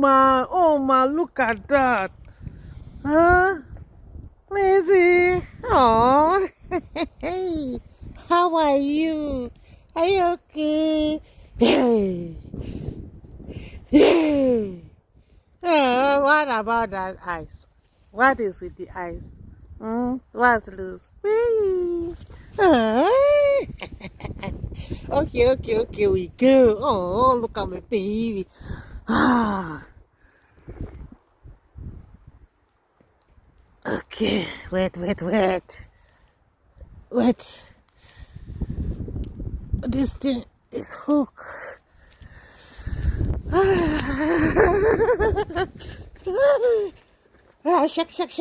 my, look at that. Huh? Lazy. Oh. Hey, how are you? Are you okay? Hey. Hey. Oh, what about that eyes? What is with the eyes? What's loose? Hey. Oh. Okay, we go. Oh, look at my baby. Ah. Okay, wait. This thing is hooked. Ah, shake. Shake.